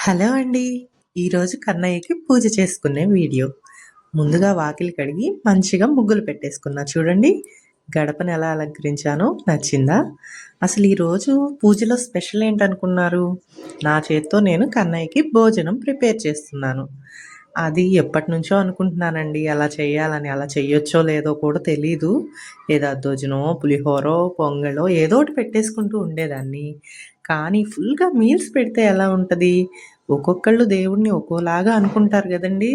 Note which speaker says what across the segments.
Speaker 1: Hello అండి. ఈరోజు కన్నయ్యకి పూజ చేసుకునే వీడియో. ముందుగా వాకిలి కడిగి మంచిగా ముగ్గులు పెట్టేసుకున్నా చూడండి. గడపను ఎలా అలంకరించానో నచ్చిందా? అసలు ఈరోజు పూజలో స్పెషల్ ఏంటనుకున్నారు? నా చేత్తో నేను కన్నయ్యకి భోజనం ప్రిపేర్ చేస్తున్నాను. అది ఎప్పటినుంచో అనుకుంటున్నానండి అలా చేయాలని. అలా చెయ్యొచ్చో లేదో కూడా తెలీదు. దద్దోజనమో, పులిహోరో, పొంగలో ఏదో ఒకటి పెట్టేసుకుంటూ ఉండేదాన్ని. కానీ ఫుల్‌గా మీల్స్ పెడితే ఎలా ఉంటది? ఒక్కొక్కళ్ళు దేవుడిని ఒక్కోలాగా అనుకుంటారు గదండీ!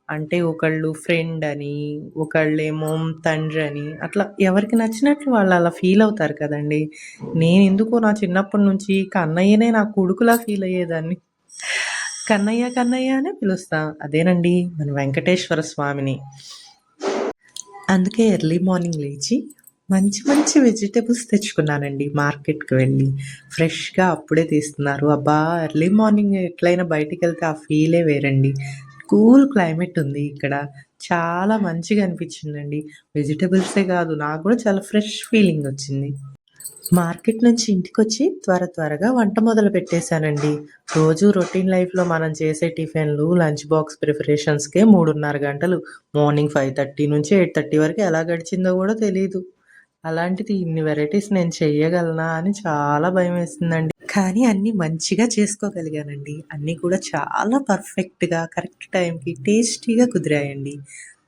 Speaker 1: అంటే ఒకళ్ళు ఫ్రెండ్ అని, ఒకళ్ళేమో తండ్రని అట్లా ఎవరికి నచ్చినట్లు వాళ్ళు అలా ఫీల్ అవుతారు కదండీ! నేనెందుకో నా చిన్నప్పటి నుంచి కన్నయ్యనే నా కొడుకులా ఫీల్ అయ్యేదాన్ని. కన్నయ్య, కన్నయ్య అనే పిలుస్తా. అదేనండి మన వెంకటేశ్వర స్వామిని. అందుకే ఎర్లీ మార్నింగ్ లేచి మంచి మంచి వెజిటబుల్స్ తెచ్చుకున్నానండి మార్కెట్‌కి వెళ్ళి. ఫ్రెష్‌గా అప్పుడే తీస్తున్నారు. అబ్బా! ఎర్లీ మార్నింగ్ ఎట్లైనా బయటికెళ్తే ఆ ఫీలే వేరండి. కూల్ క్లైమేట్ ఉంది ఇక్కడ. చాలా మంచిగా అనిపించిందండి. వెజిటబుల్సే కాదు నాకు కూడా చాలా ఫ్రెష్ ఫీలింగ్ వచ్చింది. మార్కెట్ నుంచి ఇంటికొచ్చి త్వరగా వంట మొదలు పెట్టేశానండి. రోజు రొటీన్ లైఫ్‌లో మనం చేసే టిఫిన్‌లు, లంచ్ బాక్స్ ప్రిపరేషన్స్‌కే 3:30 గంటలు. మార్నింగ్ 5:30 నుంచి 8:30 వరకు ఎలా గడిచిందో కూడా తెలీదు. అలాంటిది ఇన్ని వెరైటీస్ నేను చెయ్యగలనా అని చాలా భయమేసిందండి. కానీ అన్నీ మంచిగా చేసుకోగలిగానండి. అన్నీ కూడా చాలా పర్ఫెక్ట్‌గా, కరెక్ట్ టైంకి టేస్టీగా కుదిరాయండి.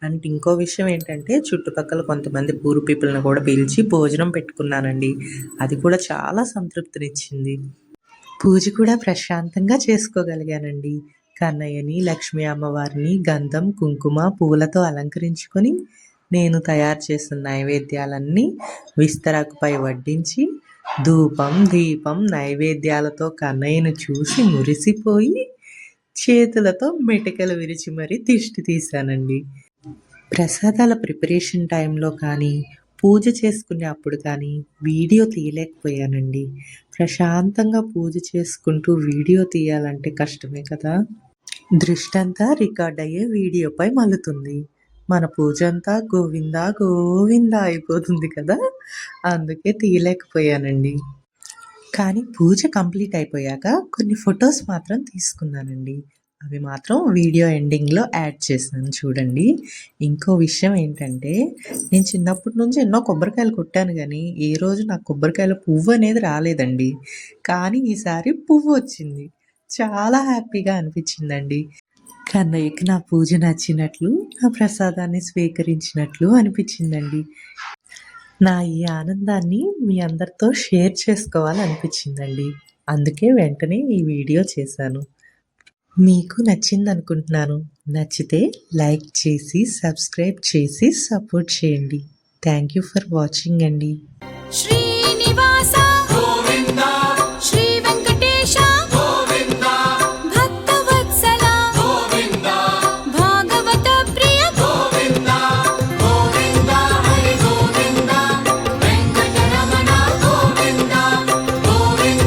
Speaker 1: అండ్ ఇంకో విషయం ఏంటంటే చుట్టుపక్కల కొంతమంది పూర్ పీపుల్‌ని కూడా పిలిచి భోజనం పెట్టుకున్నానండి. అది కూడా చాలా సంతృప్తినిచ్చింది. పూజ కూడా ప్రశాంతంగా చేసుకోగలిగానండి. కన్నయ్యని, లక్ష్మీ అమ్మవారిని గంధం, కుంకుమ, పూలతో అలంకరించుకొని, నేను తయారు చేసిన నైవేద్యాలన్నీ విస్తరాకుపై వడ్డించి, ధూపం, దీపం, నైవేద్యాలతో కన్నయ్యను చూసి మురిసిపోయి, చేతులతో మెటికలు విరిచి మరీ దిష్టి తీశానండి. ప్రసాదాల ప్రిపరేషన్ టైంలో కానీ, పూజ చేసుకునే అప్పుడు కానీ వీడియో తీయలేకపోయానండి. ప్రశాంతంగా పూజ చేసుకుంటూ వీడియో తీయాలంటే కష్టమే కదా! దృష్టంతా రికార్డ్ అయ్యే వీడియోపై మళ్లుతుంది. మన పూజంతా గోవిందా గోవిందా అయిపోతుంది కదా! అందుకే తీయలేకపోయానండి. కానీ పూజ కంప్లీట్ అయిపోయాక కొన్ని ఫొటోస్ మాత్రం తీసుకున్నానండి. అవి మాత్రం వీడియో ఎండింగ్‌లో యాడ్ చేశాను చూడండి. ఇంకో విషయం ఏంటంటే, నేను చిన్నప్పటి నుంచి ఎన్నో కొబ్బరికాయలు కొట్టాను గానీ, ఏ రోజు నాకు కొబ్బరికాయలో పువ్వనేది రాలేదండి. కానీ ఈసారి పువ్వొచ్చింది. చాలా హ్యాపీగా అనిపించిందండి. కన్నయ్యకి నా పూజ నచ్చినట్లు, నా ప్రసాదాన్ని స్వీకరించినట్లు అనిపించిందండి. నా ఈ ఆనందాన్ని మీ అందరితో షేర్ చేసుకోవాలనిపించిందండి. అందుకే వెంటనే ఈ వీడియో చేశాను. మీకు నచ్చిందనుకుంటున్నాను. నచ్చితే లైక్ చేసి, సబ్స్క్రైబ్ చేసి సపోర్ట్ చేయండి. థ్యాంక్ యూ ఫర్ వాచింగ్ అండి.
Speaker 2: శ్రీ